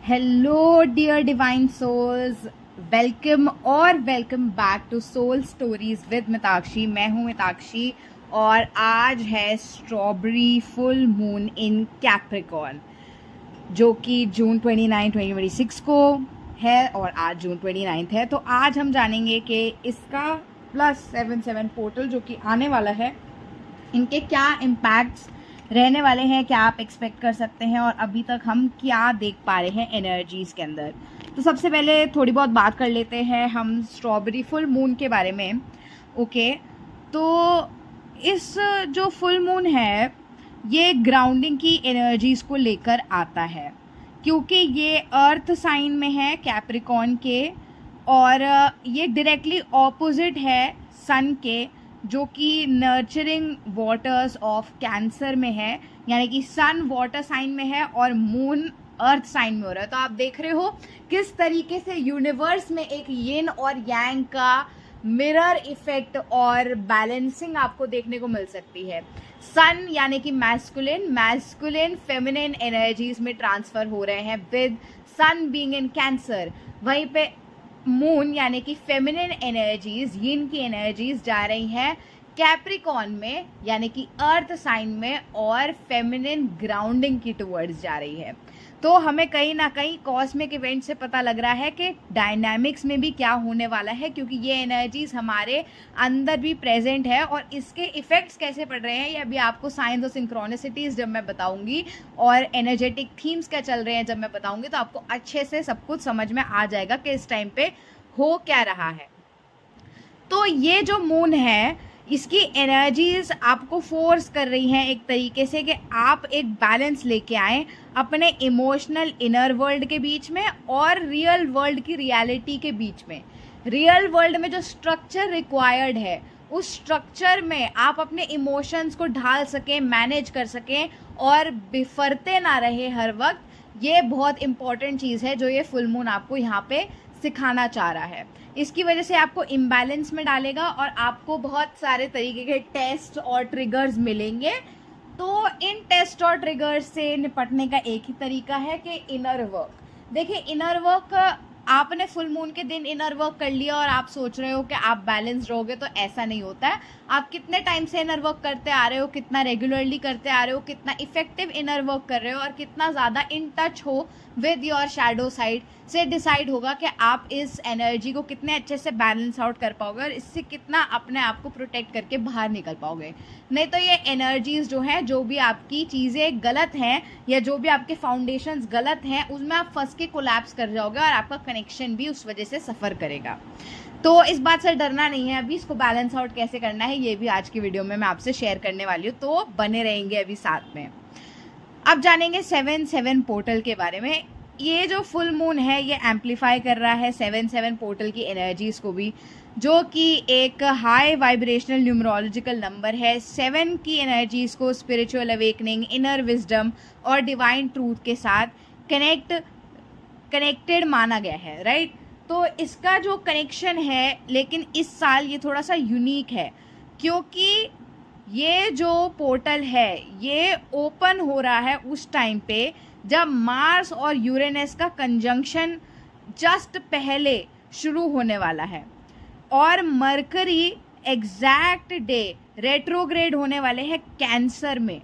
Hello dear divine souls, welcome back to soul stories with Mitakshi. मैं हूँ मिताक्षी और आज है strawberry full moon in Capricorn, जो कि जून 29, 2026 को है और आज जून 29 है। तो आज हम जानेंगे कि इसका +77 पोर्टल जो कि आने वाला है, इनके क्या इम्पैक्ट्स रहने वाले हैं, क्या आप एक्सपेक्ट कर सकते हैं और अभी तक हम क्या देख पा रहे हैं एनर्जीज़ के अंदर। तो सबसे पहले थोड़ी बहुत बात कर लेते हैं हम स्ट्रॉबेरी फुल मून के बारे में। ओके, तो इस जो फुल मून है ये ग्राउंडिंग की एनर्जीज़ को लेकर आता है, क्योंकि ये अर्थ साइन में है कैप्रिकॉर्न के, और ये डायरेक्टली ऑपोजिट है सन के, जो कि नर्चरिंग वाटर्स ऑफ कैंसर में है। यानी कि सन वाटर साइन में है और मून अर्थ साइन में हो रहा है। तो आप देख रहे हो किस तरीके से यूनिवर्स में एक यिन और यांग का मिरर इफेक्ट और बैलेंसिंग आपको देखने को मिल सकती है। सन यानी कि मैस्कुलिन फेमिनिन एनर्जीज में ट्रांसफर हो रहे हैं with sun being in Cancer. वहीं पे मून यानी कि फेमिनिन एनर्जीज, यिन की एनर्जीज जा रही हैं कैप्रिकॉर्न में यानी कि अर्थ साइन में, और फेमिनिन ग्राउंडिंग की टुवर्ड्स जा रही है। तो हमें कहीं ना कहीं कॉस्मिक इवेंट से पता लग रहा है कि डायनामिक्स में भी क्या होने वाला है, क्योंकि ये एनर्जीज हमारे अंदर भी प्रेजेंट है और इसके इफेक्ट्स कैसे पड़ रहे हैं ये अभी आपको साइंस और सिंक्रोनिसिटीज जब मैं बताऊंगी और एनर्जेटिक थीम्स क्या चल रहे हैं जब मैं बताऊंगी, तो आपको अच्छे से सब कुछ समझ में आ जाएगा कि इस टाइम पे हो क्या रहा है। तो ये जो मून है इसकी एनर्जीज आपको फोर्स कर रही हैं एक तरीके से कि आप एक बैलेंस लेके आएँ अपने इमोशनल इनर वर्ल्ड के बीच में और रियल वर्ल्ड की रियलिटी के बीच में। रियल वर्ल्ड में जो स्ट्रक्चर रिक्वायर्ड है उस स्ट्रक्चर में आप अपने इमोशंस को ढाल सकें, मैनेज कर सकें और बिफरते ना रहे हर वक्त। ये बहुत इंपॉर्टेंट चीज़ है जो ये फुल मून आपको यहाँ पे सिखाना चाह रहा है। इसकी वजह से आपको इम्बैलेंस में डालेगा और आपको बहुत सारे तरीके के टेस्ट और ट्रिगर्स मिलेंगे। तो इन टेस्ट और ट्रिगर्स से निपटने का एक ही तरीका है कि इनर वर्क। देखिए, इनर वर्क आपने फुल मून के दिन इनर वर्क कर लिया और आप सोच रहे हो कि आप बैलेंस रहोगे, तो ऐसा नहीं होता है। आप कितने टाइम से इनर वर्क करते आ रहे हो, कितना रेगुलरली करते आ रहे हो, कितना इफेक्टिव इनर वर्क कर रहे हो और कितना ज़्यादा इन टच हो विद योर शैडो साइड से डिसाइड होगा कि आप इस एनर्जी को कितने अच्छे से बैलेंस आउट कर पाओगे और इससे कितना अपने आप को प्रोटेक्ट करके बाहर निकल पाओगे। नहीं तो ये एनर्जीज जो हैं, जो भी आपकी चीज़ें गलत हैं या जो भी आपके फाउंडेशंस गलत हैं, उसमें आप फंस के कोलैप्स कर जाओगे और आपका कनेक्शन भी उस वजह से सफ़र करेगा। तो इस बात से डरना नहीं है। अभी इसको बैलेंस आउट कैसे करना है ये भी आज की वीडियो में मैं आपसे शेयर करने वाली हूँ, तो बने रहेंगे अभी साथ में। अब जानेंगे 7-7 पोर्टल के बारे में। ये जो फुल मून है ये एम्पलीफाई कर रहा है 7-7 पोर्टल की एनर्जीज को भी, जो कि एक हाई वाइब्रेशनल न्यूमरोलॉजिकल नंबर है। 7 की एनर्जीज को स्पिरिचुअल अवेकनिंग, इनर विजडम और डिवाइन ट्रूथ के साथ कनेक्टेड माना गया है, राइट। तो इसका जो कनेक्शन है, लेकिन इस साल ये थोड़ा सा यूनिक है, क्योंकि ये जो पोर्टल है ये ओपन हो रहा है उस टाइम पे जब मार्स और यूरेनस का कंजंक्शन जस्ट पहले शुरू होने वाला है और मरकरी एग्जैक्ट डे रेट्रोग्रेड होने वाले हैं कैंसर में,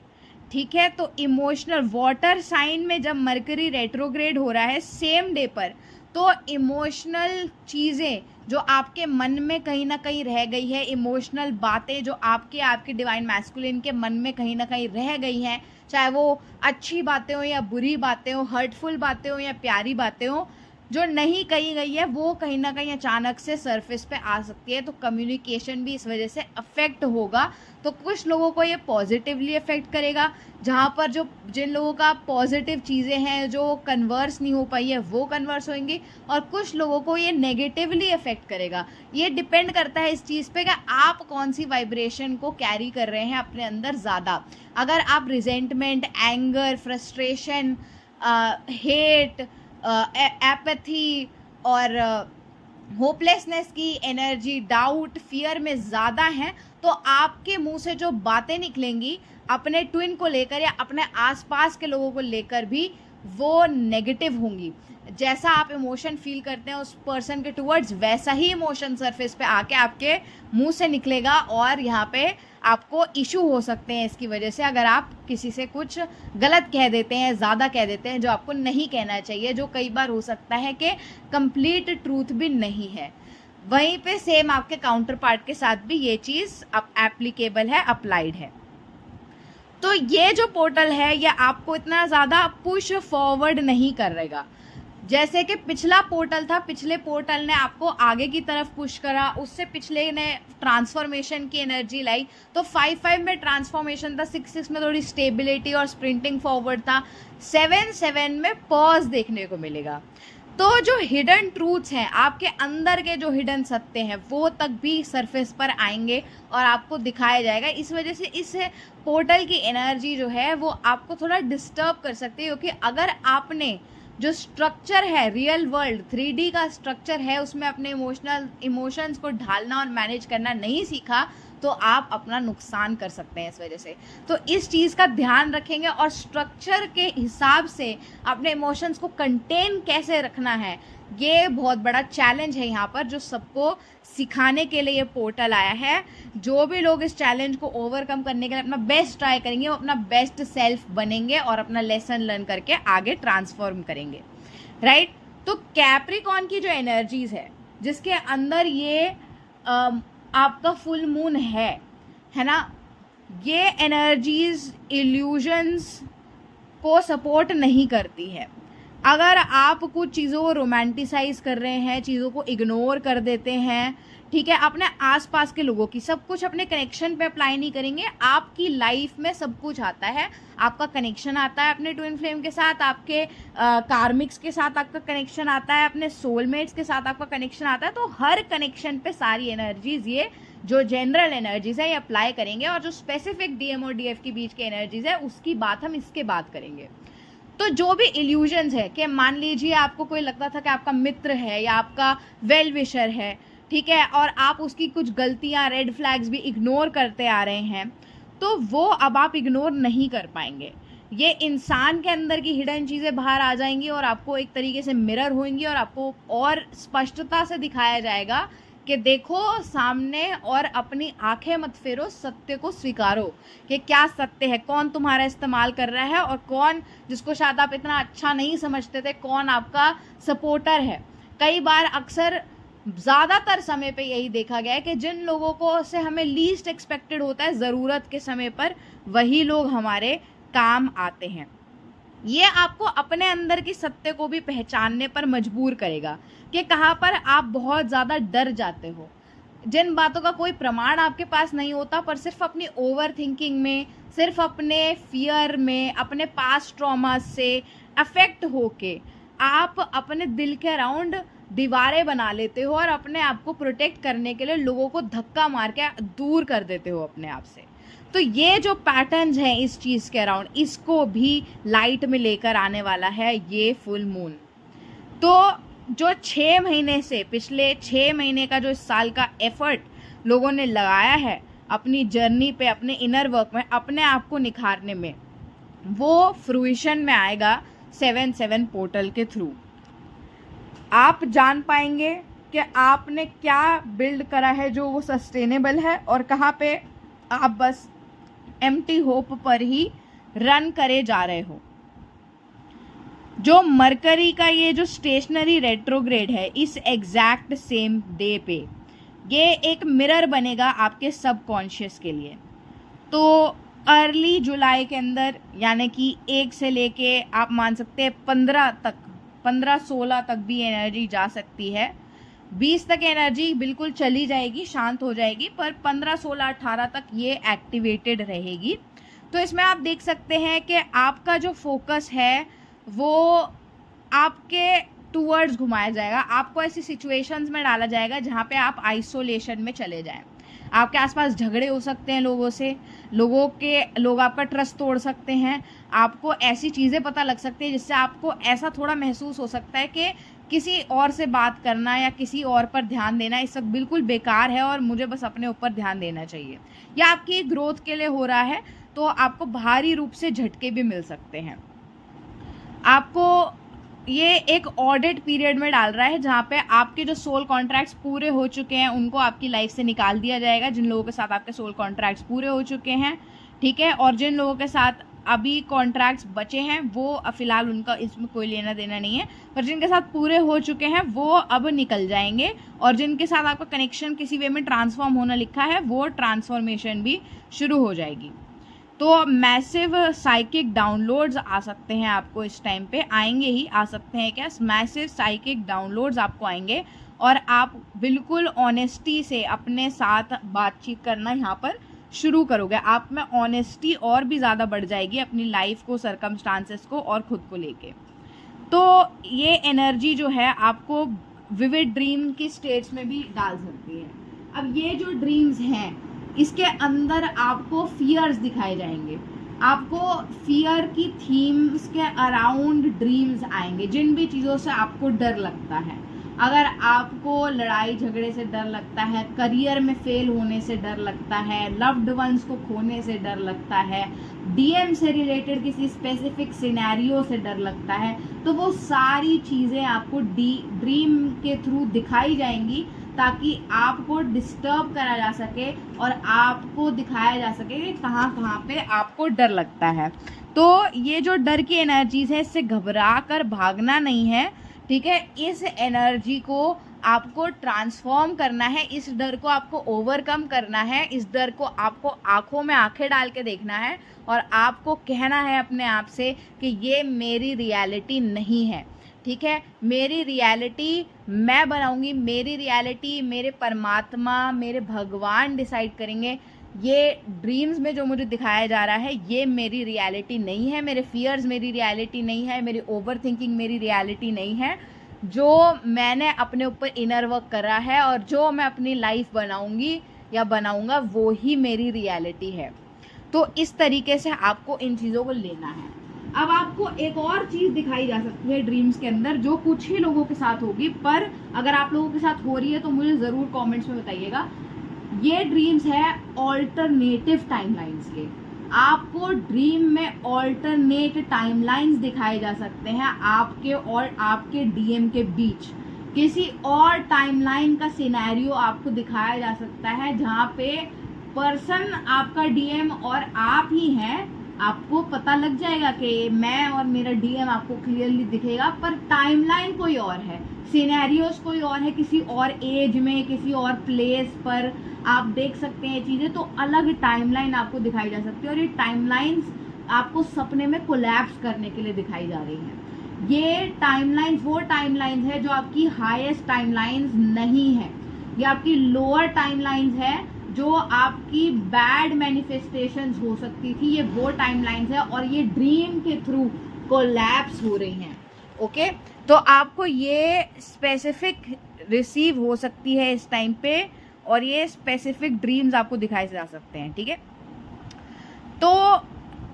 ठीक है। तो इमोशनल वाटर साइन में जब मरकरी रेट्रोग्रेड हो रहा है सेम डे पर, तो इमोशनल चीज़ें जो आपके मन में कहीं ना कहीं रह गई है, इमोशनल बातें जो आपके डिवाइन मैस्कुलिन के मन में कहीं ना कहीं रह गई हैं, चाहे वो अच्छी बातें हो या बुरी बातें हो, हर्टफुल बातें हो या प्यारी बातें हो, जो नहीं कही गई है वो कहीं ना कहीं अचानक से सरफेस पे आ सकती है। तो कम्युनिकेशन भी इस वजह से अफेक्ट होगा। तो कुछ लोगों को ये पॉजिटिवली अफेक्ट करेगा, जहाँ पर जिन लोगों का पॉजिटिव चीज़ें हैं जो कन्वर्स नहीं हो पाई है वो कन्वर्स होंगी, और कुछ लोगों को ये नेगेटिवली अफेक्ट करेगा। ये डिपेंड करता है इस चीज़ पे कि आप कौन सी वाइब्रेशन को कैरी कर रहे हैं अपने अंदर ज़्यादा। अगर आप resentment, anger, frustration, hate, apathy और होपलेसनेस की एनर्जी, डाउट, फियर में ज़्यादा हैं, तो आपके मुंह से जो बातें निकलेंगी अपने ट्विन को लेकर या अपने आसपास के लोगों को लेकर भी, वो नेगेटिव होंगी। जैसा आप इमोशन फील करते हैं उस पर्सन के टुवर्ड्स, वैसा ही इमोशन सरफेस पे आके आपके मुंह से निकलेगा, और यहाँ पे आपको इशू हो सकते हैं इसकी वजह से, अगर आप किसी से कुछ गलत कह देते हैं, ज़्यादा कह देते हैं जो आपको नहीं कहना चाहिए, जो कई बार हो सकता है कि कंप्लीट ट्रूथ भी नहीं है। वहीं पे सेम आपके काउंटर पार्ट के साथ भी ये चीज़ अब एप्लीकेबल है, अप्लाइड है। तो ये जो पोर्टल है ये आपको इतना ज़्यादा पुश फॉरवर्ड नहीं करेगा। जैसे कि पिछला पोर्टल था, पिछले पोर्टल ने आपको आगे की तरफ पुश करा, उससे पिछले ने ट्रांसफॉर्मेशन की एनर्जी लाई। तो 5-5 में ट्रांसफॉर्मेशन था, 6-6 में थोड़ी स्टेबिलिटी और स्प्रिंटिंग फॉरवर्ड था, 7-7 में पॉज देखने को मिलेगा। तो जो हिडन ट्रूथ्स हैं, आपके अंदर के जो हिडन सत्य हैं, वो तक भी सरफेस पर आएंगे और आपको दिखाया जाएगा। इस वजह से इस पोर्टल की एनर्जी जो है वो आपको थोड़ा डिस्टर्ब कर सकती है, क्योंकि अगर आपने जो स्ट्रक्चर है, रियल वर्ल्ड 3D का स्ट्रक्चर है, उसमें अपने इमोशंस को ढालना और मैनेज करना नहीं सीखा, तो आप अपना नुकसान कर सकते हैं इस वजह से। तो इस चीज़ का ध्यान रखेंगे और स्ट्रक्चर के हिसाब से अपने इमोशंस को कंटेन कैसे रखना है, ये बहुत बड़ा चैलेंज है यहाँ पर, जो सबको सिखाने के लिए ये पोर्टल आया है। जो भी लोग इस चैलेंज को ओवरकम करने के लिए अपना बेस्ट ट्राई करेंगे, वो अपना बेस्ट सेल्फ बनेंगे और अपना लेसन लर्न करके आगे ट्रांसफॉर्म करेंगे, राइट। तो कैप्रिकॉर्न की जो एनर्जीज है, जिसके अंदर ये आपका फुल मून है ना, ये एनर्जीज इल्यूजन्स को सपोर्ट नहीं करती है। अगर आप कुछ चीज़ों को रोमांटिसाइज कर रहे हैं, चीज़ों को इग्नोर कर देते हैं, ठीक है, अपने आसपास के लोगों की सब कुछ अपने कनेक्शन पे अप्लाई नहीं करेंगे, आपकी लाइफ में सब कुछ आता है। आपका कनेक्शन आता है अपने ट्विन फ्लेम के साथ, आपके कार्मिक्स के साथ आपका कनेक्शन आता है, अपने सोलमेट्स के साथ आपका कनेक्शन आता है। तो हर कनेक्शन पे सारी एनर्जीज, ये जो जनरल एनर्जीज है, ये अप्लाई करेंगे, और जो स्पेसिफिक डीएम और डीएफ के बीच के एनर्जीज है उसकी बात हम इसके बाद करेंगे। तो जो भी इल्यूजन्स है, कि मान लीजिए आपको कोई लगता था कि आपका मित्र है या आपका वेल विशर है, ठीक है, और आप उसकी कुछ गलतियां, रेड फ्लैग्स भी इग्नोर करते आ रहे हैं, तो वो अब आप इग्नोर नहीं कर पाएंगे। ये इंसान के अंदर की हिडन चीज़ें बाहर आ जाएंगी और आपको एक तरीके से मिरर होंगी, और आपको और स्पष्टता से दिखाया जाएगा कि देखो सामने और अपनी आंखें मत फेरो, सत्य को स्वीकारो कि क्या सत्य है, कौन तुम्हारा इस्तेमाल कर रहा है और कौन, जिसको शायद आप इतना अच्छा नहीं समझते थे, कौन आपका सपोर्टर है। कई बार अक्सर ज़्यादातर समय पे यही देखा गया है कि जिन लोगों को से हमें लीस्ट एक्सपेक्टेड होता है ज़रूरत के समय पर, वही लोग हमारे काम आते हैं। ये आपको अपने अंदर की सत्य को भी पहचानने पर मजबूर करेगा कि कहाँ पर आप बहुत ज़्यादा डर जाते हो, जिन बातों का कोई प्रमाण आपके पास नहीं होता, पर सिर्फ अपनी ओवर थिंकिंग में, सिर्फ अपने फियर में, अपने पास्ट ट्रॉमा से अफेक्ट होके आप अपने दिल के अराउंड दीवारें बना लेते हो और अपने आप को प्रोटेक्ट करने के लिए लोगों को धक्का मार के दूर कर देते हो अपने आप से। तो ये जो पैटर्न्स हैं इस चीज़ के अराउंड, इसको भी लाइट में लेकर आने वाला है ये फुल मून। तो जो 6 महीने से, पिछले 6 महीने का जो इस साल का एफर्ट लोगों ने लगाया है अपनी जर्नी पे, अपने इनर वर्क में, अपने आप को निखारने में, वो फ्रूइशन में आएगा 7-7 पोर्टल के थ्रू। आप जान पाएंगे कि आपने क्या बिल्ड करा है जो वो सस्टेनेबल है, और कहाँ पे आप बस एम्प्टी होप पर ही रन करे जा रहे हो। जो मरकरी का ये जो स्टेशनरी रेट्रोग्रेड है, इस एग्जैक्ट सेम डे पे ये एक मिरर बनेगा आपके सबकॉन्शियस के लिए। तो अर्ली जुलाई के अंदर, यानी कि 1 से लेके आप मान सकते हैं 15-16 तक भी एनर्जी जा सकती है। 20 तक एनर्जी बिल्कुल चली जाएगी, शांत हो जाएगी, पर 15-16-18 तक ये एक्टिवेटेड रहेगी। तो इसमें आप देख सकते हैं कि आपका जो फोकस है वो आपके टूवर्ड्स घुमाया जाएगा, आपको ऐसी सिचुएशंस में डाला जाएगा जहाँ पे आप आइसोलेशन में चले जाएं। आपके आसपास झगड़े हो सकते हैं लोगों से, लोग आपका ट्रस्ट तोड़ सकते हैं, आपको ऐसी चीज़ें पता लग सकती है जिससे आपको ऐसा थोड़ा महसूस हो सकता है कि किसी और से बात करना या किसी और पर ध्यान देना इस वक्त बिल्कुल बेकार है और मुझे बस अपने ऊपर ध्यान देना चाहिए, या आपकी ग्रोथ के लिए हो रहा है, तो आपको भारी रूप से झटके भी मिल सकते हैं। आपको ये एक ऑडिट पीरियड में डाल रहा है, जहाँ पे आपके जो सोल कॉन्ट्रैक्ट्स पूरे हो चुके हैं उनको आपकी लाइफ से निकाल दिया जाएगा, जिन लोगों के साथ आपके सोल कॉन्ट्रैक्ट्स पूरे हो चुके हैं, ठीक है। और जिन लोगों के साथ अभी कॉन्ट्रैक्ट्स बचे हैं वो फ़िलहाल उनका इसमें कोई लेना देना नहीं है, पर जिनके साथ पूरे हो चुके हैं वो अब निकल जाएंगे। और जिनके साथ आपका कनेक्शन किसी वे में ट्रांसफॉर्म होना लिखा है वो ट्रांसफॉर्मेशन भी शुरू हो जाएगी। तो मैसिव साइकिक डाउनलोड्स आ सकते हैं आपको, इस टाइम पे आएंगे ही, आ सकते हैं क्या, मैसिव साइकिक डाउनलोड्स आपको आएंगे। और आप बिल्कुल ऑनेस्टी से अपने साथ बातचीत करना यहाँ पर शुरू करोगे। आप में ऑनेस्टी और भी ज़्यादा बढ़ जाएगी अपनी लाइफ को, सरकमस्टांसेस को और ख़ुद को लेके। तो ये एनर्जी जो है आपको विविड ड्रीम की स्टेट्स में भी डाल सकती है। अब ये जो ड्रीम्स हैं इसके अंदर आपको फियर्स दिखाए जाएंगे, आपको फियर की थीम्स के अराउंड ड्रीम्स आएंगे। जिन भी चीज़ों से आपको डर लगता है, अगर आपको लड़ाई झगड़े से डर लगता है, करियर में फेल होने से डर लगता है, लव्ड वंस को खोने से डर लगता है, डीएम से रिलेटेड किसी स्पेसिफिक सिनेरियो से डर लगता है, तो वो सारी चीज़ें आपको ड्रीम के थ्रू दिखाई जाएंगी, ताकि आपको डिस्टर्ब करा जा सके और आपको दिखाया जा सके कि कहाँ कहाँ पे आपको डर लगता है। तो ये जो डर की एनर्जीज है, इससे घबरा कर भागना नहीं है, ठीक है। इस एनर्जी को आपको ट्रांसफॉर्म करना है, इस डर को आपको ओवरकम करना है, इस डर को आपको आंखों में आंखें डाल के देखना है और आपको कहना है अपने आप से कि ये मेरी रियलिटी नहीं है, ठीक है। मेरी रियलिटी मैं बनाऊंगी, मेरी रियलिटी मेरे परमात्मा, मेरे भगवान डिसाइड करेंगे। ये ड्रीम्स में जो मुझे दिखाया जा रहा है ये मेरी रियलिटी नहीं है, मेरे फियर्स मेरी रियलिटी नहीं है, मेरी ओवर थिंकिंग मेरी रियलिटी नहीं है। जो मैंने अपने ऊपर इनर वर्क करा है और जो मैं अपनी लाइफ बनाऊंगी या बनाऊंगा वो ही मेरी रियलिटी है। तो इस तरीके से आपको इन चीज़ों को लेना है। अब आपको एक और चीज़ दिखाई जा सकती है ड्रीम्स के अंदर, जो कुछ ही लोगों के साथ होगी, पर अगर आप लोगों के साथ हो रही है तो मुझे ज़रूर कमेंट्स में बताइएगा। ये ड्रीम्स है ऑल्टरनेटिव टाइमलाइंस के। आपको ड्रीम में ऑल्टरनेट टाइमलाइंस दिखाए जा सकते हैं आपके और आपके डीएम के बीच। किसी और टाइमलाइन का सिनेरियो आपको दिखाया जा सकता है जहाँ पे पर्सन आपका डीएम और आप ही हैं। आपको पता लग जाएगा कि मैं और मेरा डीएम आपको क्लियरली दिखेगा, पर टाइमलाइन कोई और है, सिनेरियोस कोई और है, किसी और एज में, किसी और प्लेस पर आप देख सकते हैं चीज़ें। तो अलग टाइमलाइन आपको दिखाई जा सकती है और ये टाइमलाइंस आपको सपने में कोलैप्स करने के लिए दिखाई जा रही हैं। ये टाइमलाइंस वो टाइमलाइंस है जो आपकी हाईएस्ट टाइमलाइंस नहीं है, ये आपकी लोअर टाइमलाइंस है जो आपकी बैड मैनिफेस्टेशंस हो सकती थी, ये वो टाइमलाइंस है और ये ड्रीम के थ्रू कोलैप्स हो रही हैं। ओके, तो आपको ये स्पेसिफिक रिसीव हो सकती है इस टाइम पे और ये स्पेसिफिक ड्रीम्स आपको दिखाए जा सकते हैं, ठीक है। तो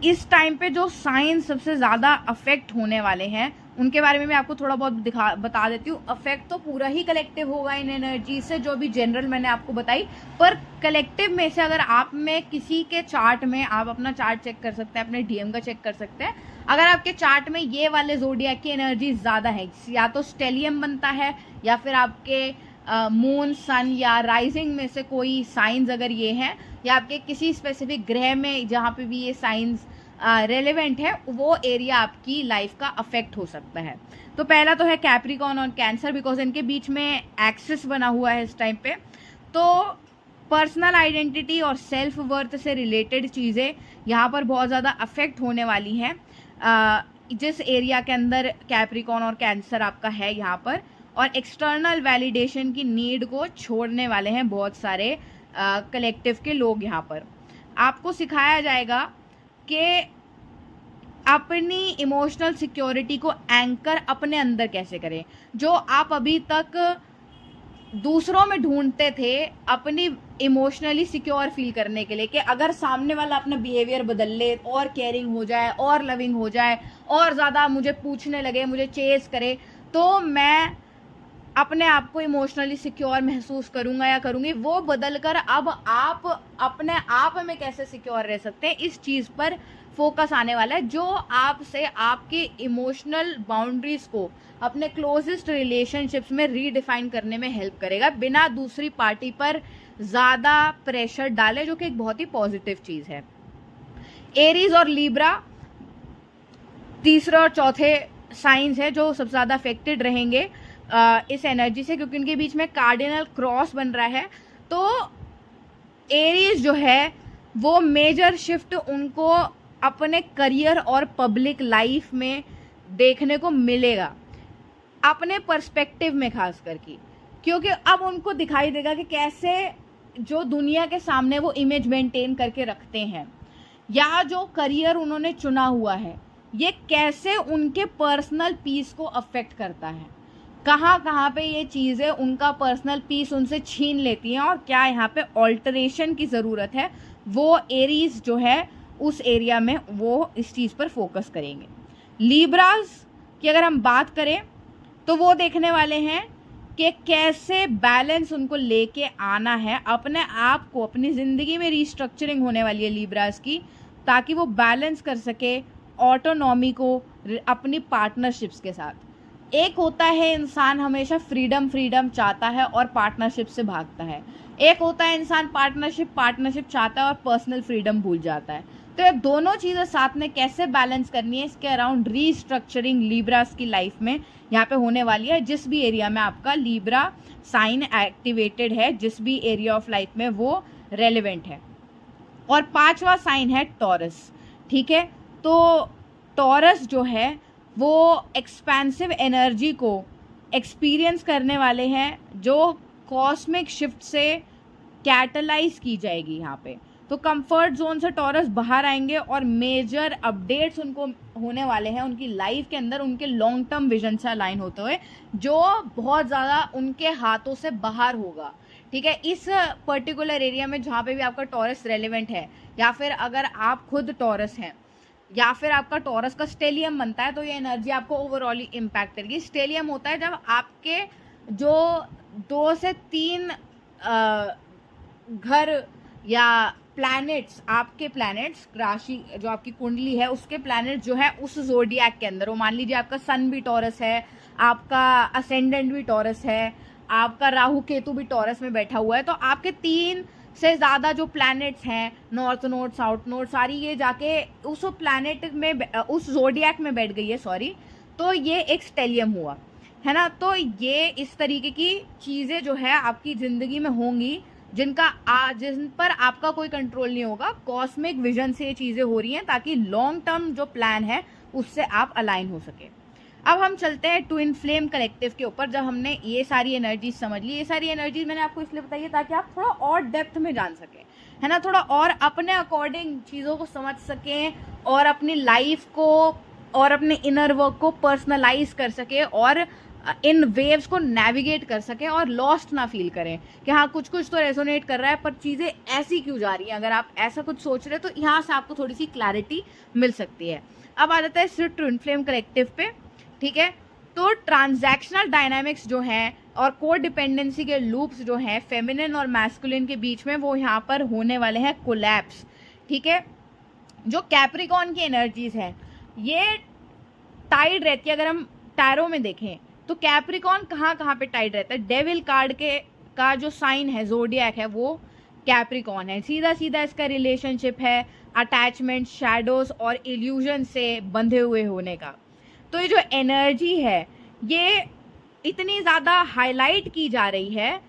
इस टाइम पे जो साइंस सबसे ज़्यादा अफेक्ट होने वाले हैं उनके बारे में मैं आपको थोड़ा बहुत बता देती हूँ। अफेक्ट तो पूरा ही कलेक्टिव होगा इन एनर्जी से, जो भी जनरल मैंने आपको बताई, पर कलेक्टिव में से अगर आप में किसी के चार्ट में, आप अपना चार्ट चेक कर सकते हैं, अपने डीएम का चेक कर सकते हैं। अगर आपके चार्ट में ये वाले ज़ोडिएक की एनर्जी ज़्यादा है, या तो स्टेलियम बनता है या फिर आपके मून, सन या राइजिंग में से कोई साइंस अगर ये है, या आपके किसी स्पेसिफिक ग्रह में जहाँ पे भी ये साइंस रेलेवेंट है, वो एरिया आपकी लाइफ का अफेक्ट हो सकता है। तो पहला तो है कैप्रिकॉर्न और कैंसर, बिकॉज इनके बीच में एक्सिस बना हुआ है इस टाइम पे। तो पर्सनल आइडेंटिटी और सेल्फ वर्थ से रिलेटेड चीज़ें यहाँ पर बहुत ज़्यादा अफेक्ट होने वाली हैं जिस एरिया के अंदर कैप्रिकॉर्न और कैंसर आपका है यहाँ पर। और एक्सटर्नल वैलिडेशन की नीड को छोड़ने वाले हैं बहुत सारे कलेक्टिव के लोग यहाँ पर। आपको सिखाया जाएगा कि अपनी इमोशनल सिक्योरिटी को एंकर अपने अंदर कैसे करें। जो आप अभी तक दूसरों में ढूंढते थे अपनी इमोशनली सिक्योर फील करने के लिए, कि अगर सामने वाला अपना बिहेवियर बदल ले और केयरिंग हो जाए और लविंग हो जाए और ज़्यादा मुझे पूछने लगे, मुझे चेस करे, तो मैं अपने आप को इमोशनली सिक्योर महसूस करूंगा या करूंगी। वो बदल कर अब आप अपने आप में कैसे सिक्योर रह सकते हैं, इस चीज़ पर फोकस आने वाला है, जो आपसे आपके इमोशनल बाउंड्रीज को अपने क्लोजेस्ट रिलेशनशिप्स में रीडिफाइन करने में हेल्प करेगा, बिना दूसरी पार्टी पर ज़्यादा प्रेशर डाले, जो कि एक बहुत ही पॉजिटिव चीज़ है। एरीज और लीब्रा तीसरे और चौथे साइंस है जो सबसे ज़्यादा अफेक्टेड रहेंगे इस एनर्जी से, क्योंकि उनके बीच में कार्डिनल क्रॉस बन रहा है। तो एरीज जो है वो मेजर शिफ्ट उनको अपने करियर और पब्लिक लाइफ में देखने को मिलेगा, अपने पर्सपेक्टिव में खास करके, क्योंकि अब उनको दिखाई देगा कि कैसे जो दुनिया के सामने वो इमेज मेंटेन करके रखते हैं, या जो करियर उन्होंने चुना हुआ है, ये कैसे उनके पर्सनल पीस को अफेक्ट करता है, कहाँ पे ये चीज़ें उनका पर्सनल पीस उनसे छीन लेती हैं, और क्या यहाँ पे ऑल्टरेशन की ज़रूरत है, वो एरीज जो है उस एरिया में वो इस चीज़ पर फोकस करेंगे। लीब्रास की अगर हम बात करें तो वो देखने वाले हैं कि कैसे बैलेंस उनको लेके आना है, अपने आप को, अपनी ज़िंदगी में रीस्ट्रक्चरिंग होने वाली है लीब्रास की, ताकि वो बैलेंस कर सके ऑटोनॉमी को अपनी पार्टनरशिप्स के साथ। एक होता है इंसान हमेशा फ्रीडम चाहता है और पार्टनरशिप से भागता है, एक होता है इंसान पार्टनरशिप चाहता है और पर्सनल फ्रीडम भूल जाता है। तो ये दोनों चीज़ें साथ में कैसे बैलेंस करनी है, इसके अराउंड रीस्ट्रक्चरिंग लीब्रास की लाइफ में यहाँ पे होने वाली है, जिस भी एरिया में आपका लीब्रा साइन एक्टिवेटेड है, जिस भी एरिया ऑफ लाइफ में वो रेलेवेंट है। और पांचवा साइन है टॉरस। ठीक है, तो टॉरस जो है वो एक्सपेंसिव एनर्जी को एक्सपीरियंस करने वाले हैं, जो कॉस्मिक शिफ्ट से कैटलाइज की जाएगी यहाँ पे। तो कंफर्ट जोन से टॉरस बाहर आएंगे और मेजर अपडेट्स उनको होने वाले हैं उनकी लाइफ के अंदर, उनके लॉन्ग टर्म विजन से अलाइन होते हुए, जो बहुत ज़्यादा उनके हाथों से बाहर होगा। ठीक है, इस पर्टिकुलर एरिया में जहाँ पे भी आपका टॉरस रेलेवेंट है, या फिर अगर आप खुद टॉरस हैं, या फिर आपका टॉरस का स्टेलियम बनता है, तो ये एनर्जी आपको ओवरऑल इम्पैक्ट करेगी। स्टेलियम होता है जब आपके जो 2 से 3 घर या प्लैनेट्स, आपके प्लैनेट्स, राशि जो आपकी कुंडली है उसके प्लैनेट जो है उस जोडिएक के अंदर हो, मान लीजिए आपका सन भी टॉरस है, आपका असेंडेंट भी टॉरस है, आपका राहु केतु भी टॉरस में बैठा हुआ है, तो आपके 3 से ज़्यादा जो प्लैनेट्स हैं, नॉर्थ नोड, साउथ नोड, सारी ये जाके उस प्लैनेट में, उस जोडिएक में बैठ गई है, सॉरी, तो ये एक स्टेलियम हुआ है ना। तो ये इस तरीके की चीज़ें जो है आपकी ज़िंदगी में होंगी, जिन पर आपका कोई कंट्रोल नहीं होगा। कॉस्मिक विजन से ये चीज़ें हो रही हैं ताकि लॉन्ग टर्म जो प्लान है उससे आप अलाइन हो सके। अब हम चलते हैं ट्विन फ्लेम कलेक्टिव के ऊपर। जब हमने ये सारी एनर्जी समझ ली, ये सारी एनर्जीज मैंने आपको इसलिए बताई है ताकि आप थोड़ा और डेप्थ में जान सकें, है ना, थोड़ा और अपने अकॉर्डिंग चीज़ों को समझ सकें, और अपनी लाइफ को और अपने इनर वर्क को पर्सनलाइज कर सके, और इन वेव्स को नेविगेट कर सके, और लॉस्ट ना फील करें कि हाँ कुछ कुछ तो रेजोनेट कर रहा है पर चीज़ें ऐसी क्यों जा रही हैं। अगर आप ऐसा कुछ सोच रहे हैं तो यहाँ से आपको थोड़ी सी क्लैरिटी मिल सकती है। अब आ जाता है सिर्फ ट्विन फ्लेम कलेक्टिव पे। ठीक है, तो ट्रांजैक्शनल डायनामिक्स जो हैं और को डिपेंडेंसी के लूप्स जो हैं फेमिनिन और मैस्कुलिन के बीच में, वो यहाँ पर होने वाले हैं कोलैप्स। ठीक है, जो कैप्रिकॉन की एनर्जीज हैं ये टाइड रहती है। अगर हम टैरो में देखें तो कैप्रिकॉन कहाँ पे टाइड रहता है, डेविल कार्ड का जो साइन है, जोडिएक है, वो कैप्रिकॉन है। सीधा सीधा इसका रिलेशनशिप है अटैचमेंट, शैडोज और इल्यूजन से बंधे हुए होने का। तो ये जो एनर्जी है ये इतनी ज़्यादा हाईलाइट की जा रही है,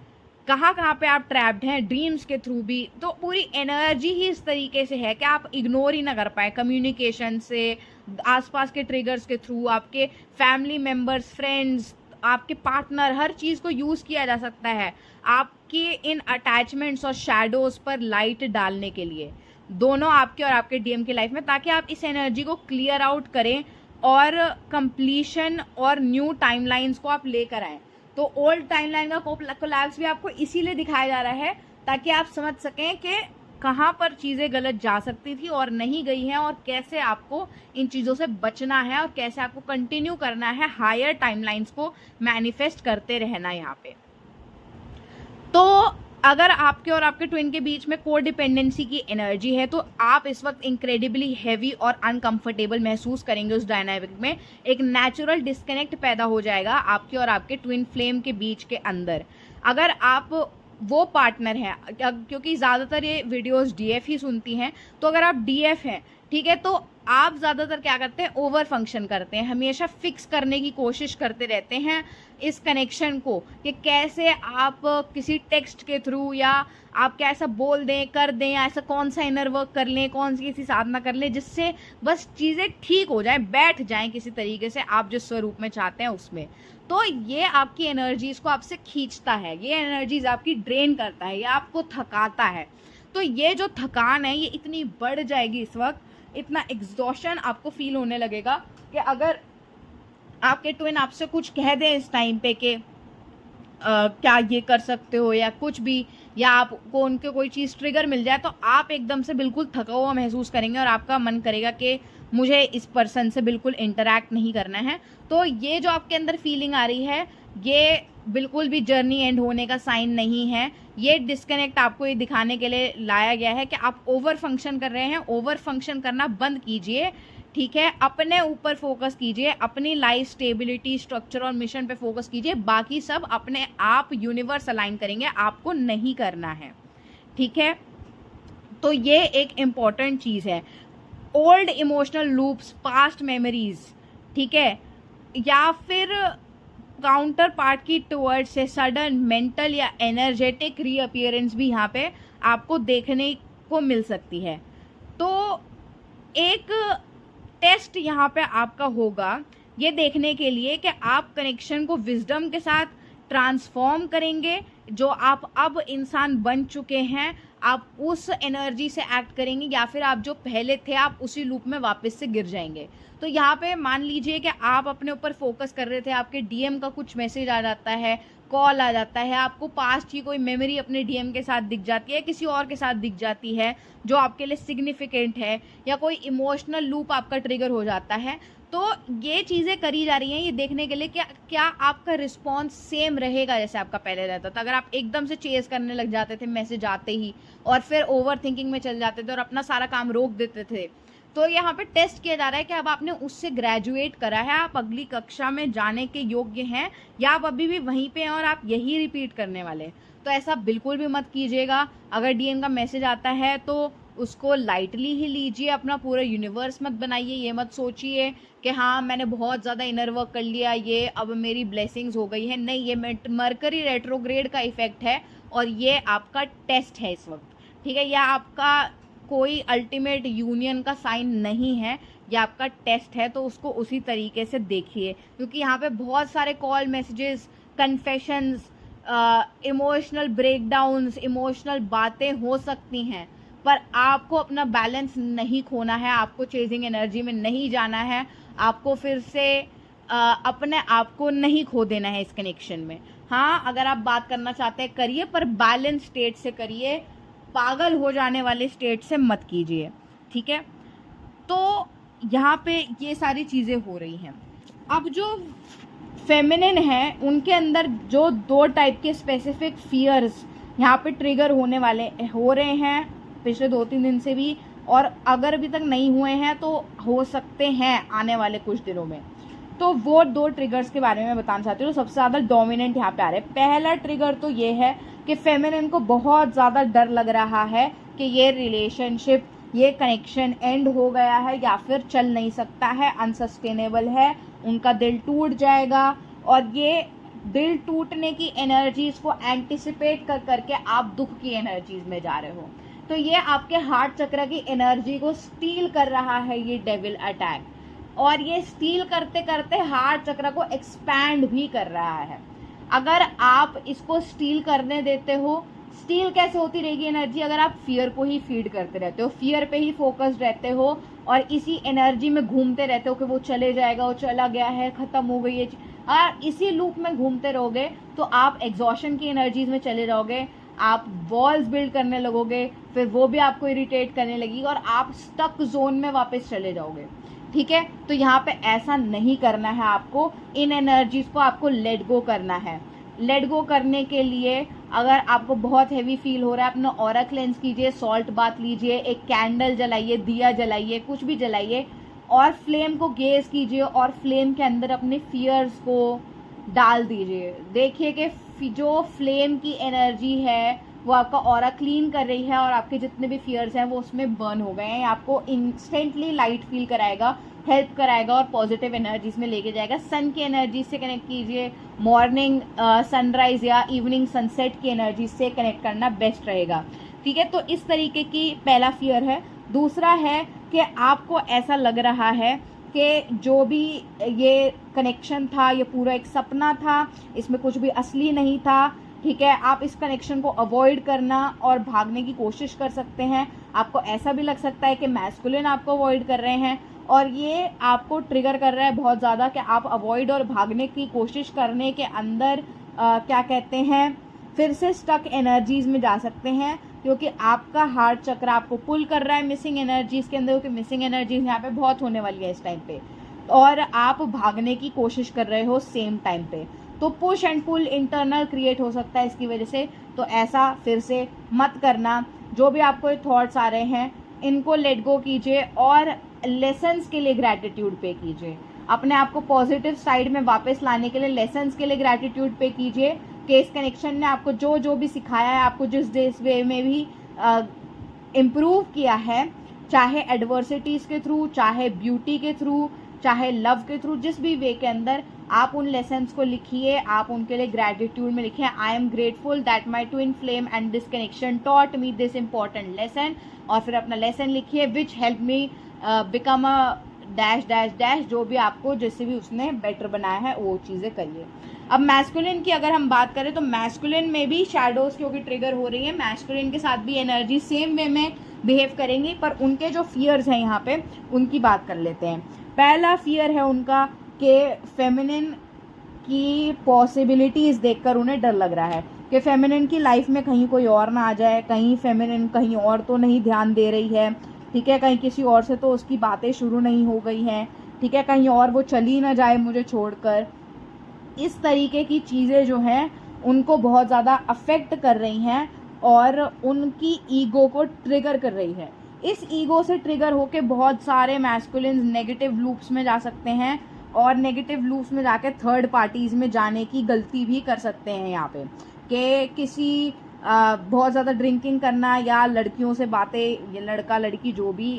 कहाँ पे आप ट्रैप्ड हैं, ड्रीम्स के थ्रू भी। तो पूरी एनर्जी ही इस तरीके से है कि आप इग्नोर ही ना कर पाए। कम्युनिकेशन से, आसपास के ट्रिगर्स के थ्रू, आपके फैमिली मेम्बर्स, फ्रेंड्स, आपके पार्टनर, हर चीज़ को यूज़ किया जा सकता है आपके इन अटैचमेंट्स और शैडोज पर लाइट डालने के लिए, दोनों आपके और आपके डीएम की लाइफ में, ताकि आप इस एनर्जी को क्लियर आउट करें और कंप्लीशन और न्यू टाइमलाइंस को आप लेकर आएँ। तो ओल्ड टाइमलाइन का कोलैप्स भी आपको इसीलिए दिखाया जा रहा है ताकि आप समझ सकें कि कहाँ पर चीज़ें गलत जा सकती थी और नहीं गई हैं, और कैसे आपको इन चीज़ों से बचना है, और कैसे आपको कंटिन्यू करना है हायर टाइमलाइंस को मैनिफेस्ट करते रहना यहाँ पे। तो अगर आपके और आपके ट्विन के बीच में को डिपेंडेंसी की एनर्जी है तो आप इस वक्त इंक्रेडिबली हैवी और अनकंफर्टेबल महसूस करेंगे। उस डायनामिक में एक नेचुरल डिस्कनेक्ट पैदा हो जाएगा आपके और आपके ट्विन फ्लेम के बीच के अंदर। अगर आप वो पार्टनर हैं, क्योंकि ज़्यादातर ये वीडियोस डीएफ ही सुनती हैं, तो अगर आप डीएफ हैं, ठीक है, तो आप ज़्यादातर क्या करते हैं, ओवर फंक्शन करते हैं, हमेशा फिक्स करने की कोशिश करते रहते हैं इस कनेक्शन को कि कैसे आप किसी टेक्स्ट के थ्रू या आप कैसा बोल दें, कर दें, या ऐसा कौन सा इनर वर्क कर लें, कौन सी किसी साधना कर लें जिससे बस चीज़ें ठीक हो जाएं, बैठ जाएं किसी तरीके से आप जिस स्वरूप में चाहते हैं उसमें। तो ये आपकी एनर्जीज को आपसे खींचता है, ये एनर्जीज आपकी ड्रेन करता है, ये आपको थकाता है। तो ये जो थकान है ये इतनी बढ़ जाएगी इस वक्त, इतना एग्जॉशन आपको फील होने लगेगा कि अगर आपके ट्विन आपसे कुछ कह दें इस टाइम पे कि क्या ये कर सकते हो या कुछ भी, या आपको उनके कोई चीज़ ट्रिगर मिल जाए, तो आप एकदम से बिल्कुल थका हुआ महसूस करेंगे और आपका मन करेगा कि मुझे इस पर्सन से बिल्कुल इंटरैक्ट नहीं करना है। तो ये जो आपके अंदर फीलिंग आ रही है ये बिल्कुल भी जर्नी एंड होने का साइन नहीं है। ये डिस्कनेक्ट आपको ये दिखाने के लिए लाया गया है कि आप ओवर फंक्शन कर रहे हैं। ओवर फंक्शन करना बंद कीजिए, ठीक है, अपने ऊपर फोकस कीजिए, अपनी लाइफ स्टेबिलिटी, स्ट्रक्चर और मिशन पे फोकस कीजिए। बाकी सब अपने आप यूनिवर्स अलाइन करेंगे, आपको नहीं करना है, ठीक है। तो ये एक इम्पॉर्टेंट चीज़ है। Old emotional loops, past memories, ठीक है, या फिर काउंटर पार्ट की टुवर्ड्स से सडन मेंटल या एनर्जेटिक रीअपियरेंस भी यहाँ पे आपको देखने को मिल सकती है। तो एक टेस्ट यहाँ पे आपका होगा ये देखने के लिए कि आप कनेक्शन को विजडम के साथ ट्रांसफॉर्म करेंगे, जो आप अब इंसान बन चुके हैं आप उस एनर्जी से एक्ट करेंगे, या फिर आप जो पहले थे आप उसी लूप में वापस से गिर जाएंगे। तो यहाँ पे मान लीजिए कि आप अपने ऊपर फोकस कर रहे थे, आपके डीएम का कुछ मैसेज आ जाता है, कॉल आ जाता है, आपको पास्ट की कोई मेमोरी अपने डीएम के साथ दिख जाती है, किसी और के साथ दिख जाती है जो आपके लिए सिग्निफिकेंट है, या कोई इमोशनल लूप आपका ट्रिगर हो जाता है। तो ये चीज़ें करी जा रही हैं ये देखने के लिए कि क्या आपका रिस्पॉन्स सेम रहेगा जैसे आपका पहले रहता था। अगर आप एकदम से चेस करने लग जाते थे मैसेज आते ही और फिर ओवर थिंकिंग में चल जाते थे और अपना सारा काम रोक देते थे, तो यहाँ पे टेस्ट किया जा रहा है कि अब आपने उससे ग्रेजुएट करा है, आप अगली कक्षा में जाने के योग्य हैं, या आप अभी भी वहीं पे हैं और आप यही रिपीट करने वाले। तो ऐसा बिल्कुल भी मत कीजिएगा। अगर डीएम का मैसेज आता है तो उसको लाइटली ही लीजिए, अपना पूरा यूनिवर्स मत बनाइए। ये मत सोचिए कि हाँ मैंने बहुत ज़्यादा इनर वर्क कर लिया, ये अब मेरी ब्लेसिंग्स हो गई है। नहीं, ये मरकरी रेट्रोग्रेड का इफेक्ट है और ये आपका टेस्ट है इस वक्त, ठीक है। यह आपका कोई अल्टीमेट यूनियन का साइन नहीं है, ये आपका टेस्ट है, तो उसको उसी तरीके से देखिए। क्योंकि यहाँ पे बहुत सारे call messages, confessions, emotional breakdowns, emotional बातें हो सकती हैं, पर आपको अपना बैलेंस नहीं खोना है, आपको चेजिंग एनर्जी में नहीं जाना है, आपको फिर से अपने आप को नहीं खो देना है इस कनेक्शन में। हाँ, अगर आप बात करना चाहते हैं करिए, पर बैलेंस स्टेट से करिए, पागल हो जाने वाले स्टेट से मत कीजिए, ठीक है। तो यहाँ पे ये सारी चीज़ें हो रही हैं। अब जो फेमिनिन है उनके अंदर जो 2 टाइप के स्पेसिफिक फियर्स यहाँ पे ट्रिगर होने वाले हो रहे हैं पिछले 2-3 दिन से भी, और अगर अभी तक नहीं हुए हैं तो हो सकते हैं आने वाले कुछ दिनों में। तो वो 2 ट्रिगर्स के बारे में बताना चाहती हूँ। सबसे ज़्यादा डोमिनेंट यहाँ पे आ रहे हैं। पहला ट्रिगर तो ये है कि फेमिनिन को बहुत ज़्यादा डर लग रहा है कि ये रिलेशनशिप, ये कनेक्शन एंड हो गया है या फिर चल नहीं सकता है, अनसस्टेनेबल है, उनका दिल टूट जाएगा। और ये दिल टूटने की एनर्जीज को एंटिसिपेट कर करके आप दुख की एनर्जीज में जा रहे हो। तो ये आपके हार्ट चक्र की एनर्जी को स्टील कर रहा है ये डेविल अटैक, और ये स्टील करते करते हार्ट चक्र को एक्सपैंड भी कर रहा है। अगर आप इसको स्टील करने देते हो, स्टील कैसे होती रहेगी एनर्जी, अगर आप फियर को ही फीड करते रहते हो, फियर पे ही फोकस्ड रहते हो और इसी एनर्जी में घूमते रहते हो कि वो चले जाएगा, वो चला गया है, खत्म हो गई है, और इसी लूप में घूमते रहोगे तो आप एग्जॉशन की एनर्जीज में चले जाओगे, आप वॉल्स बिल्ड करने लगोगे, फिर वो भी आपको इरिटेट करने लगेगी और आप स्टक जोन में वापस चले जाओगे, ठीक है। तो यहाँ पे ऐसा नहीं करना है आपको, इन एनर्जीज को आपको लेट गो करना है। लेट गो करने के लिए अगर आपको बहुत हैवी फील हो रहा है, अपना ऑरा क्लेंस कीजिए, सॉल्ट बाथ लीजिए, एक कैंडल जलाइए, दिया जलाइए, कुछ भी जलाइए और फ्लेम को गेज कीजिए और फ्लेम के अंदर अपने फियर्स को डाल दीजिए। देखिए कि जो फ्लेम की एनर्जी है वो आपका ऑरा क्लीन कर रही है और आपके जितने भी फियर्स हैं वो उसमें बर्न हो गए हैं। आपको इंस्टेंटली लाइट फील कराएगा, हेल्प कराएगा और पॉजिटिव एनर्जीज में लेके जाएगा। सन की एनर्जी से कनेक्ट कीजिए, मॉर्निंग सनराइज या इवनिंग सनसेट की एनर्जी से कनेक्ट करना बेस्ट रहेगा। ठीक है, तो इस तरीके की पहला फियर है। दूसरा है कि आपको ऐसा लग रहा है कि जो भी ये कनेक्शन था ये पूरा एक सपना था, इसमें कुछ भी असली नहीं था। ठीक है, आप इस कनेक्शन को अवॉइड करना और भागने की कोशिश कर सकते हैं। आपको ऐसा भी लग सकता है कि मैस्कुलिन आपको अवॉइड कर रहे हैं और ये आपको ट्रिगर कर रहा है बहुत ज़्यादा कि आप अवॉइड और भागने की कोशिश करने के अंदर क्या कहते हैं, फिर से स्टक एनर्जीज में जा सकते हैं, क्योंकि आपका हार्ट चक्र आपको पुल कर रहा है मिसिंग एनर्जीज के अंदर, क्योंकि मिसिंग एनर्जीज यहाँ पे बहुत होने वाली है इस टाइम पे और आप भागने की कोशिश कर रहे हो सेम टाइम पे। तो push and pull internal create हो सकता है इसकी वजह से। तो ऐसा फिर से मत करना। जो भी आपको थॉट्स आ रहे हैं इनको लेट गो कीजिए और लेसन्स के लिए ग्रैटिट्यूड पे कीजिए। अपने आप को पॉजिटिव साइड में वापस लाने के लिए लेसन्स के लिए ग्रैटिट्यूड पे कीजिए कि इस कनेक्शन ने आपको जो जो भी सिखाया है, आपको जिस वे में भी इम्प्रूव किया है, चाहे एडवर्सिटीज़ के थ्रू, चाहे ब्यूटी के थ्रू, चाहे लव के थ्रू, जिस भी वे के अंदर आप उन लेसन्स को लिखिए, आप उनके लिए ग्रैटिट्यूड में लिखिए। I am grateful that my twin flame and this connection taught me this important lesson, और फिर अपना लेसन लिखिए which help me become a dash dash dash, जो भी आपको जिससे भी उसने बेटर बनाया है वो चीज़ें करिए। अब मैस्कुलिन की अगर हम बात करें तो मैस्कुलिन में भी शैडोज क्योंकि ट्रिगर हो रही है, मैस्कुलिन के साथ भी एनर्जी सेम वे में बिहेव करेंगी, पर उनके जो फियर्स हैं यहाँ पे उनकी बात कर लेते हैं। पहला फियर है उनका कि फेमिनिन की पॉसिबिलिटीज़ देखकर उन्हें डर लग रहा है कि फेमिनिन की लाइफ में कहीं कोई और ना आ जाए, कहीं फेमिनिन कहीं और तो नहीं ध्यान दे रही है, ठीक है, कहीं किसी और से तो उसकी बातें शुरू नहीं हो गई हैं, ठीक है, कहीं और वो चली ना जाए मुझे छोड़कर। इस तरीके की चीज़ें जो हैं उनको बहुत ज़्यादा अफेक्ट कर रही हैं और उनकी ईगो को ट्रिगर कर रही है। इस ईगो से ट्रिगर होके बहुत सारे मैस्कुलिन्स नेगेटिव लूप्स में जा सकते हैं और नेगेटिव लूप्स में जाके थर्ड पार्टीज़ में जाने की गलती भी कर सकते हैं यहाँ पे, कि किसी बहुत ज़्यादा ड्रिंकिंग करना या लड़कियों से बातें, लड़का लड़की जो भी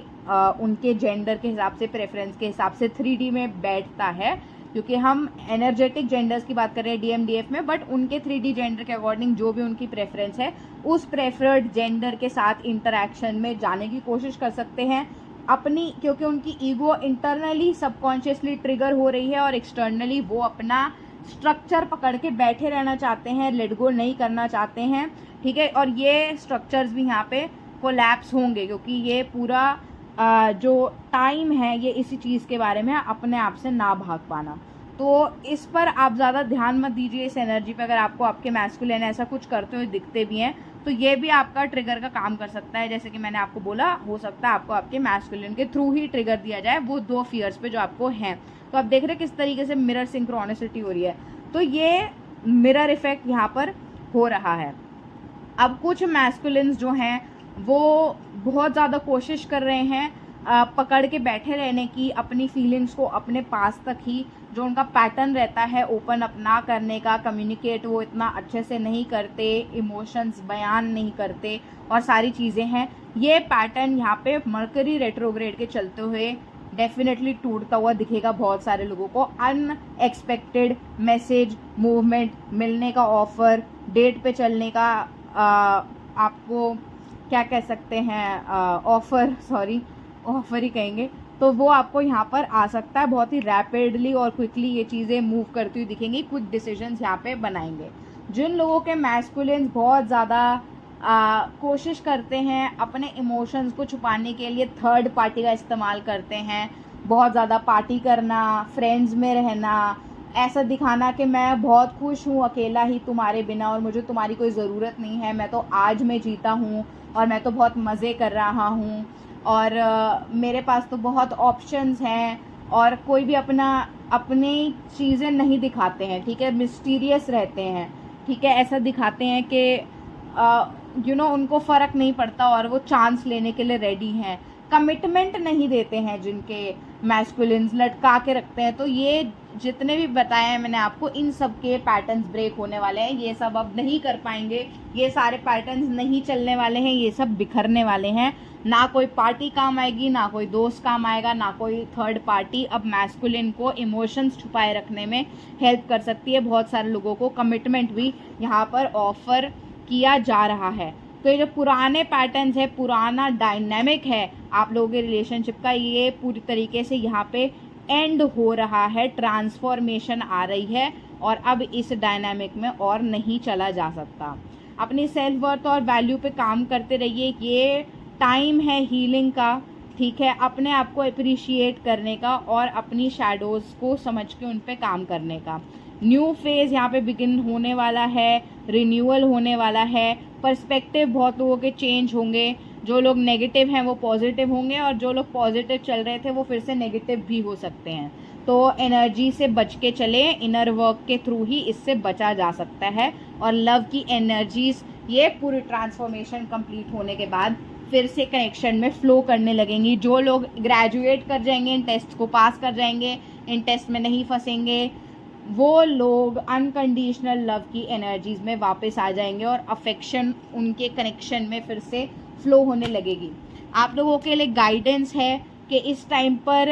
उनके जेंडर के हिसाब से, प्रेफरेंस के हिसाब से 3D में बैठता है, क्योंकि हम एनर्जेटिक जेंडर्स की बात कर रहे हैं DMDF में, बट उनके 3D जेंडर के अकॉर्डिंग जो भी उनकी प्रेफरेंस है उस प्रेफर्ड जेंडर के साथ इंटरेक्शन में जाने की कोशिश कर सकते हैं अपनी, क्योंकि उनकी ईगो इंटरनली सबकॉन्शियसली ट्रिगर हो रही है और एक्सटर्नली वो अपना स्ट्रक्चर पकड़ के बैठे रहना चाहते हैं, लेट गो नहीं करना चाहते हैं, ठीक है। और ये स्ट्रक्चर्स भी यहाँ पे कोलैप्स होंगे क्योंकि ये पूरा जो टाइम है ये इसी चीज़ के बारे में अपने आप से ना भाग पाना। तो इस पर आप ज़्यादा ध्यान मत दीजिए इस एनर्जी पे। अगर आपको आपके मैस्कुलिन ऐसा कुछ करते हुए दिखते भी हैं तो ये भी आपका ट्रिगर का काम कर सकता है। जैसे कि मैंने आपको बोला, हो सकता है आपको आपके मैस्कुलिन के थ्रू ही ट्रिगर दिया जाए वो 2 फियर्स पे जो आपको हैं। तो आप देख रहे हैं किस तरीके से मिरर सिंक्रोनिसिटी हो रही है। तो ये मिरर इफेक्ट यहाँ पर हो रहा है। अब कुछ मैस्कुलिन्स जो हैं वो बहुत ज़्यादा कोशिश कर रहे हैं पकड़ के बैठे रहने की, अपनी फीलिंग्स को अपने पास तक ही, जो उनका पैटर्न रहता है ओपन अप ना करने का, कम्युनिकेट वो इतना अच्छे से नहीं करते, इमोशंस बयान नहीं करते और सारी चीज़ें हैं। ये पैटर्न यहाँ पे मर्करी रेट्रोग्रेड के चलते हुए डेफिनेटली टूटता हुआ दिखेगा बहुत सारे लोगों को। अनएक्सपेक्टेड मैसेज, मूवमेंट, मिलने का ऑफर, डेट पे चलने का आपको क्या कह सकते हैं, ऑफर ही कहेंगे, तो वो आपको यहाँ पर आ सकता है। बहुत ही रैपिडली और क्विकली ये चीज़ें मूव करती हुई दिखेंगी, कुछ डिसीजंस यहाँ पे बनाएंगे। जिन लोगों के मैस्कुलिन्स बहुत ज़्यादा कोशिश करते हैं अपने इमोशंस को छुपाने के लिए थर्ड पार्टी का इस्तेमाल करते हैं, बहुत ज़्यादा पार्टी करना, फ्रेंड्स में रहना, ऐसा दिखाना कि मैं बहुत खुश हूँ अकेला ही तुम्हारे बिना और मुझे तुम्हारी कोई ज़रूरत नहीं है, मैं तो आज में जीता हूँ और मैं तो बहुत मज़े कर रहा हूँ और मेरे पास तो बहुत ऑप्शंस हैं, और कोई भी अपनी चीज़ें नहीं दिखाते हैं, ठीक है, मिस्टीरियस रहते हैं, ठीक है, ऐसा दिखाते हैं कि उनको फ़र्क नहीं पड़ता और वो चांस लेने के लिए रेडी हैं, कमिटमेंट नहीं देते हैं जिनके मैस्कुलिन्स, लटका के रखते हैं। तो ये जितने भी बताए हैं मैंने आपको, इन सब के पैटर्न्स ब्रेक होने वाले हैं, ये सब अब नहीं कर पाएंगे, ये सारे पैटर्न्स नहीं चलने वाले हैं, ये सब बिखरने वाले हैं। ना कोई पार्टी काम आएगी, ना कोई दोस्त काम आएगा, ना कोई थर्ड पार्टी अब मैस्कुलिन को इमोशंस छुपाए रखने में हेल्प कर सकती है। बहुत सारे लोगों को कमिटमेंट भी यहाँ पर ऑफर किया जा रहा है। तो ये जो पुराने पैटर्न्स है, पुराना डायनामिक है आप लोगों के रिलेशनशिप का, ये पूरी तरीके से यहाँ पे एंड हो रहा है, ट्रांसफॉर्मेशन आ रही है और अब इस डायनामिक में और नहीं चला जा सकता। अपनी सेल्फ वर्थ और वैल्यू पे काम करते रहिए, ये टाइम है हीलिंग का, ठीक है, अपने आप को अप्रिशिएट करने का और अपनी शैडोज़ को समझ के उन पे काम करने का। न्यू फेज़ यहाँ पे बिगिन होने वाला है, रिन्यूअल होने वाला है, पर्सपेक्टिव बहुत लोगों के चेंज होंगे, जो लोग नेगेटिव हैं वो पॉजिटिव होंगे और जो लोग पॉजिटिव चल रहे थे वो फिर से नेगेटिव भी हो सकते हैं। तो एनर्जी से बच के चले, इनर वर्क के थ्रू ही इससे बचा जा सकता है। और लव की एनर्जीज ये पूरी ट्रांसफॉर्मेशन कंप्लीट होने के बाद फिर से कनेक्शन में फ्लो करने लगेंगी। जो लोग ग्रेजुएट कर जाएंगे, इन टेस्ट को पास कर जाएंगे, इन टेस्ट में नहीं फंसेंगे, वो लोग अनकंडीशनल लव की एनर्जीज में वापस आ जाएंगे और अफेक्शन उनके कनेक्शन में फिर से फ्लो होने लगेगी। आप लोगों के लिए गाइडेंस है कि इस टाइम पर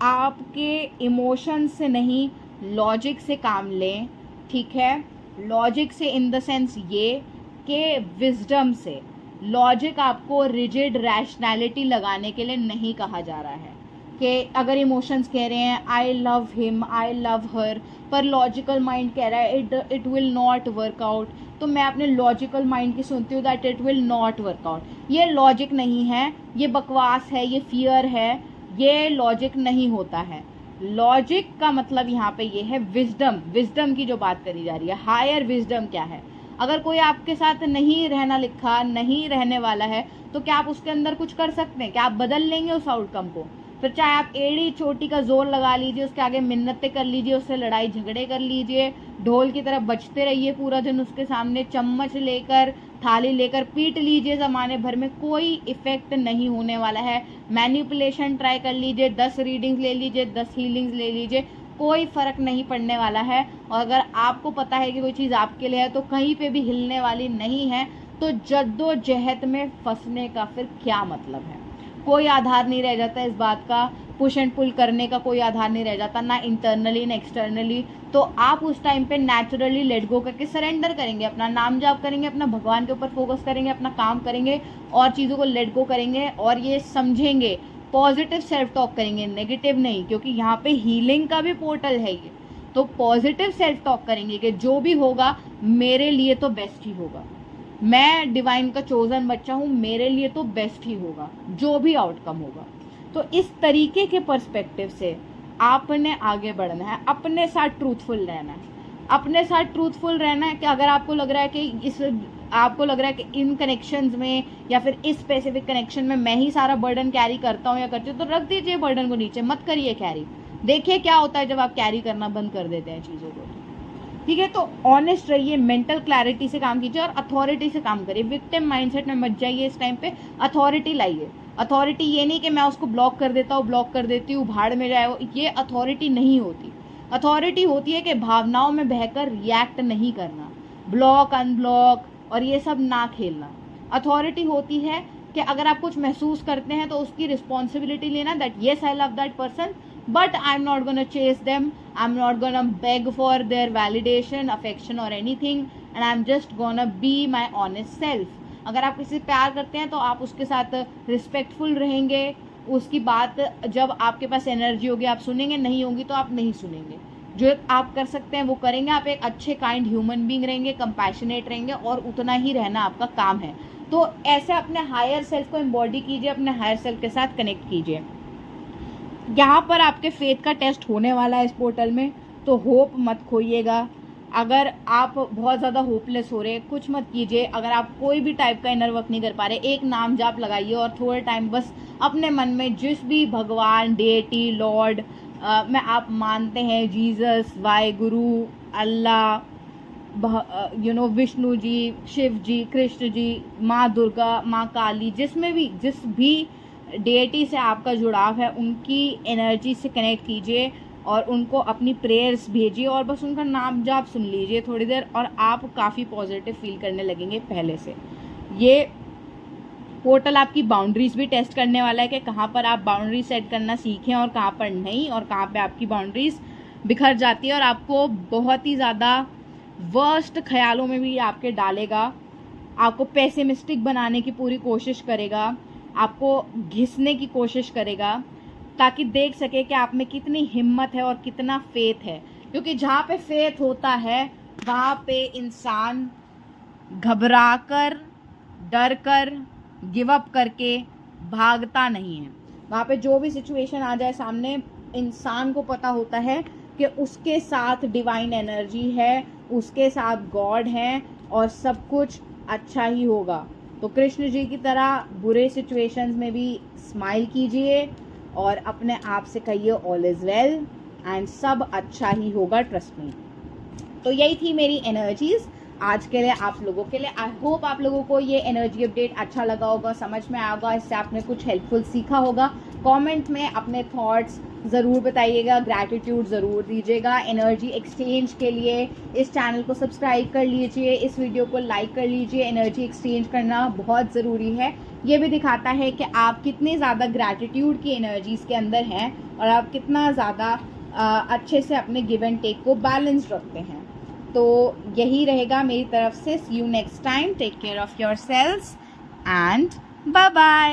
आपके इमोशंस से नहीं, लॉजिक से काम लें, ठीक है। लॉजिक से इन द सेंस ये कि विजडम से। लॉजिक आपको रिजिड रैशनैलिटी लगाने के लिए नहीं कहा जा रहा है कि अगर इमोशंस कह रहे हैं I love him, I love हर, पर लॉजिकल माइंड कह रहा है it will not work out, तो मैं अपने लॉजिकल माइंड की सुनती हूँ that it will not work out. ये लॉजिक नहीं है, ये बकवास है, ये फियर है, ये लॉजिक नहीं होता है। लॉजिक का मतलब यहाँ पे ये है विजडम। विजडम की जो बात करी जा रही है, हायर विजडम क्या है। अगर कोई आपके साथ नहीं रहना लिखा, नहीं रहने वाला है, तो क्या आप उसके अंदर कुछ कर सकते हैं? क्या आप बदल लेंगे उस आउटकम को? फिर चाहे आप एड़ी चोटी का जोर लगा लीजिए, उसके आगे मिन्नतें कर लीजिए, उससे लड़ाई झगड़े कर लीजिए, ढोल की तरह बजते रहिए पूरा दिन उसके सामने, चम्मच लेकर थाली लेकर पीट लीजिए ज़माने भर में, कोई इफेक्ट नहीं होने वाला है। मैनिपुलेशन ट्राई कर लीजिए, 10 रीडिंग्स ले लीजिए, 10 हीलिंग्स ले लीजिए, कोई फ़र्क नहीं पड़ने वाला है। और अगर आपको पता है कि कोई चीज़ आपके लिए है तो कहीं पे भी हिलने वाली नहीं है, तो जद्दोजहद में फंसने का फिर क्या मतलब है? कोई आधार नहीं रह जाता इस बात का, पुश एंड पुल करने का कोई आधार नहीं रह जाता, ना इंटरनली ना एक्सटर्नली। तो आप उस टाइम पे नेचुरली लेट गो करके सरेंडर करेंगे, अपना नाम जाप करेंगे, अपना भगवान के ऊपर फोकस करेंगे, अपना काम करेंगे और चीज़ों को लेट गो करेंगे और ये समझेंगे, पॉजिटिव सेल्फ टॉक करेंगे, नेगेटिव नहीं, क्योंकि यहाँ पे हीलिंग का भी पोर्टल है ये। तो पॉजिटिव सेल्फ टॉक करेंगे कि जो भी होगा मेरे लिए तो बेस्ट ही होगा, मैं डिवाइन का चोजन बच्चा हूँ, मेरे लिए तो बेस्ट ही होगा जो भी आउटकम होगा। तो इस तरीके के पर्सपेक्टिव से आपने आगे बढ़ना है, अपने साथ ट्रूथफुल रहना है, अपने साथ ट्रूथफुल रहना है कि अगर आपको लग रहा है कि आपको लग रहा है कि इन कनेक्शंस में या फिर इस स्पेसिफिक कनेक्शन में मैं ही सारा बर्डन कैरी करता हूँ या करती हूँ, तो रख दीजिए बर्डन को नीचे, मत करिए कैरी। देखिए क्या होता है जब आप कैरी करना बंद कर देते हैं चीज़ों को, ठीक है। तो ऑनेस्ट रहिए, मेंटल क्लैरिटी से काम कीजिए और अथॉरिटी से काम करिए। विक्टिम माइंडसेट में मत जाइए, इस टाइम पे अथॉरिटी लाइए। अथॉरिटी ये नहीं कि मैं उसको ब्लॉक कर देता हूँ, ब्लॉक कर देती हूँ, भाड़ में जाए, ये अथॉरिटी नहीं होती। अथॉरिटी होती है कि भावनाओं में बहकर रिएक्ट नहीं करना, ब्लॉक अनब्लॉक और ये सब ना खेलना। अथॉरिटी होती है कि अगर आप कुछ महसूस करते हैं तो उसकी रिस्पॉन्सिबिलिटी लेना, that yes I love that person but I'm not gonna chase them, I'm not gonna beg for their validation, affection or anything, and I'm just gonna be my honest self. अगर आप किसी से प्यार करते हैं तो आप उसके साथ रिस्पेक्टफुल रहेंगे, उसकी बात जब आपके पास एनर्जी होगी आप सुनेंगे, नहीं होगी तो आप नहीं सुनेंगे। जो आप कर सकते हैं वो करेंगे, आप एक अच्छे काइंड ह्यूमन बीइंग रहेंगे, कंपैशनेट रहेंगे और उतना ही रहना आपका काम है। तो ऐसे अपने हायर सेल्फ को एम्बॉडी कीजिए, अपने हायर सेल्फ के साथ कनेक्ट कीजिए। यहाँ पर आपके फेथ का टेस्ट होने वाला है इस पोर्टल में, तो होप मत खोइएगा। अगर आप बहुत ज़्यादा होपलेस हो रहे हैं, कुछ मत कीजिए। अगर आप कोई भी टाइप का इनर वर्क नहीं कर पा रहे, एक नाम जाप लगाइए और थोड़े टाइम बस अपने मन में जिस भी भगवान, डेटी, लॉर्ड में आप मानते हैं, जीसस, वाहे गुरु, अल्लाह, विष्णु जी, शिव जी, कृष्ण जी, माँ दुर्गा, माँ काली, जिस भी डेटी से आपका जुड़ाव है उनकी एनर्जी से कनेक्ट कीजिए और उनको अपनी प्रेयर्स भेजिए और बस उनका नाम जाप सुन लीजिए थोड़ी देर और आप काफ़ी पॉजिटिव फील करने लगेंगे पहले से। ये पोर्टल आपकी बाउंड्रीज भी टेस्ट करने वाला है कि कहाँ पर आप बाउंड्री सेट करना सीखें और कहाँ पर नहीं, और कहाँ पे आपकी बाउंड्रीज बिखर जाती है और आपको बहुत ही ज़्यादा वर्स्ट ख्यालों में भी आपके डालेगा, आपको पेसिमिस्टिक बनाने की पूरी कोशिश करेगा, आपको घिसने की कोशिश करेगा, ताकि देख सके कि आप में कितनी हिम्मत है और कितना फेथ है। क्योंकि जहाँ पे फेथ होता है वहाँ पे इंसान घबरा कर, डर कर, गिव अप करके भागता नहीं है। वहाँ पे जो भी सिचुएशन आ जाए सामने, इंसान को पता होता है कि उसके साथ डिवाइन एनर्जी है, उसके साथ गॉड है और सब कुछ अच्छा ही होगा। तो कृष्ण जी की तरह बुरे सिचुएशंस में भी स्माइल कीजिए और अपने आप से कहिए ऑल इज़ वेल एंड सब अच्छा ही होगा, ट्रस्ट मी। तो यही थी मेरी एनर्जीज आज के लिए, आप लोगों के लिए। आई होप आप लोगों को ये एनर्जी अपडेट अच्छा लगा होगा, समझ में आया होगा, इससे आपने कुछ हेल्पफुल सीखा होगा। कमेंट में अपने थॉट्स ज़रूर बताइएगा, ग्रैटिट्यूड ज़रूर दीजिएगा। एनर्जी एक्सचेंज के लिए इस चैनल को सब्सक्राइब कर लीजिए, इस वीडियो को लाइक कर लीजिए। एनर्जी एक्सचेंज करना बहुत ज़रूरी है। ये भी दिखाता है कि आप कितने ज़्यादा ग्रैटिट्यूड की एनर्जीज़ के अंदर हैं और आप कितना ज़्यादा अच्छे से अपने गिव एंड टेक को बैलेंस रखते हैं। तो यही रहेगा मेरी तरफ से। See you next time, take care of yourselves and bye bye.